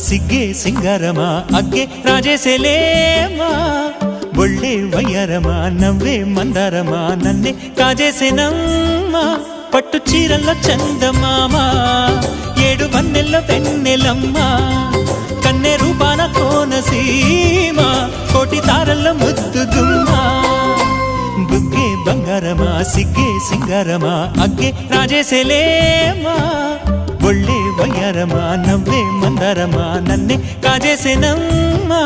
సిగ్గే సింగారమా అగ్గే రాజేసేలేమా ఒళ్ళే వయ్యారమా నవ్వే మందారమా నన్నే కాజేసేనమ్మా పట్టు చీరల్లో చందమామా ఏడు వన్నెల్ల వెన్నెలమ్మా కన్నె రూపాన కోనసీమ కోటి తారల్ల ముద్దుగుమ్మా బుగ్గే బంగారమా సిగ్గే సింగారమా అగ్గే రాజేసేలేమా ఒళ్ళే వయ్యారమా నవ్వే మందారమా నన్నే కాజేసేనమ్మా